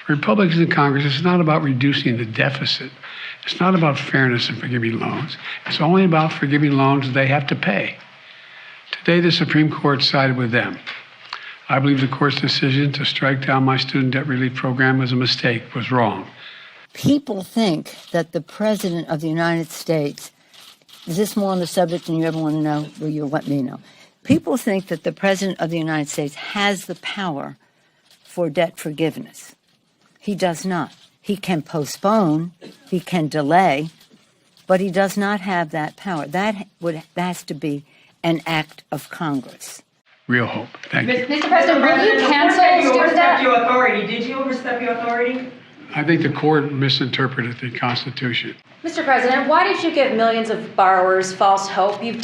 Republicans in Congress, it's not about reducing the deficit. It's not about fairness and forgiving loans. It's only about forgiving loans they have to pay. Today, the Supreme Court sided with them. I believe the court's decision to strike down my student debt relief program was a mistake, was wrong. People think that the President of the United States, is this more on the subject than you ever want to know? Well, you'll let me know. People think that the President of the United States has the power for debt forgiveness. He does not. He can postpone, he can delay, but he does not have that power. That has to be an act of Congress. Real hope. Thank you. Mr. President, will you cancel student debt? Your authority. Did you overstep your authority? I think the court misinterpreted the Constitution. Mr. President, why did you give millions of borrowers false hope? You've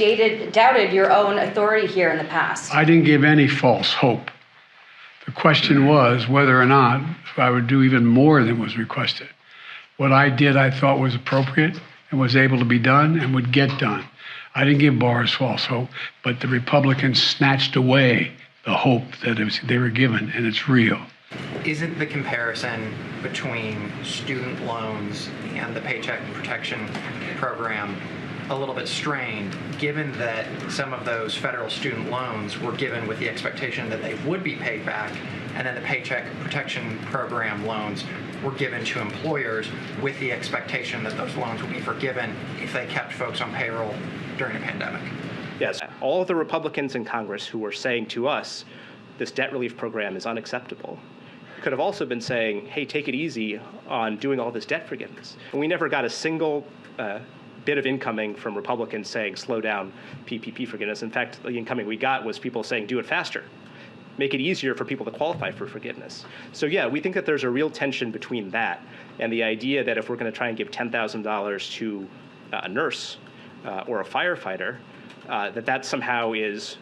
doubted your own authority here in the past. I didn't give any false hope. The question was whether or not I would do even more than was requested. What I did, I thought was appropriate and was able to be done and would get done. I didn't give borrowers false hope, but the Republicans snatched away the hope that they were given, and it's real. Isn't the comparison between student loans and the Paycheck Protection Program a little bit strained, given that some of those federal student loans were given with the expectation that they would be paid back, and then the Paycheck Protection Program loans were given to employers with the expectation that those loans would be forgiven if they kept folks on payroll during a pandemic? Yes, all of the Republicans in Congress who were saying to us, this debt relief program is unacceptable, could have also been saying, hey, take it easy on doing all this debt forgiveness. And we never got a single bit of incoming from Republicans saying, slow down PPP forgiveness. In fact, the incoming we got was people saying, do it faster. Make it easier for people to qualify for forgiveness. So yeah, we think that there's a real tension between that and the idea that if we're going to try and give $10,000 to a nurse or a firefighter, that somehow is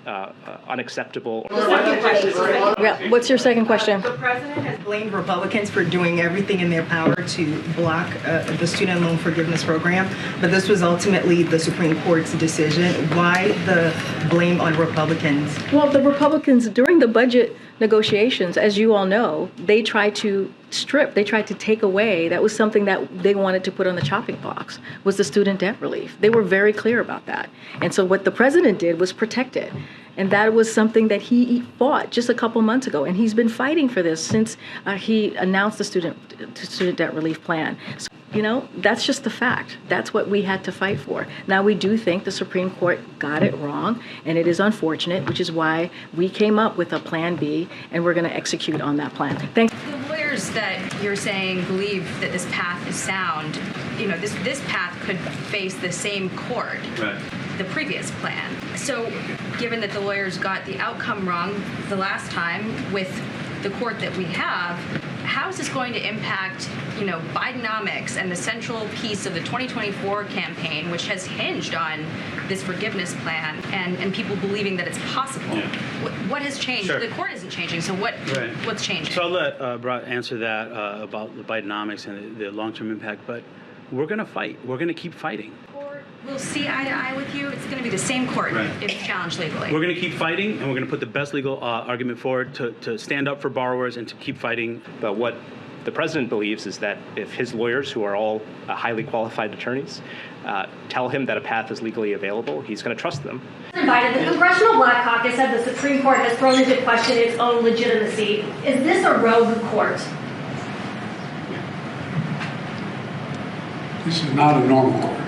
unacceptable. Yeah. What's your second question? The president has blamed Republicans for doing everything in their power to block the student loan forgiveness program, but this was ultimately the Supreme Court's decision. Why the blame on Republicans? Well, the Republicans, during the budget negotiations, as you all know, they tried to take away, that was something that they wanted to put on the chopping blocks, was the student debt relief. They were very clear about that. And so what the president did was protect it. And that was something that he fought just a couple months ago. And he's been fighting for this since he announced the student debt relief plan. So, you know, that's just the fact. That's what we had to fight for. Now, we do think the Supreme Court got it wrong, and it is unfortunate, which is why we came up with a plan B, and we're going to execute on that plan. Thank you. The lawyers that you're saying believe that this path is sound, you know, this path could face the same court, right, the previous plan. So given that the lawyers got the outcome wrong the last time with the court that we have, how is this going to impact, you know, Bidenomics and the central piece of the 2024 campaign, which has hinged on this forgiveness plan and people believing that it's possible? Yeah. What has changed? Sure. The court isn't changing, so what's changing? So I'll let Brett answer that about the Bidenomics and the long-term impact, but we're going to fight. We're going to keep fighting. We'll see eye to eye with you. It's going to be the same court if challenged legally. We're going to keep fighting, and we're going to put the best legal argument forward to stand up for borrowers and to keep fighting. But what the president believes is that if his lawyers, who are all highly qualified attorneys, tell him that a path is legally available, he's going to trust them. Biden, the Congressional Black Caucus said the Supreme Court has thrown into question its own legitimacy. Is this a rogue court? This is not a normal court.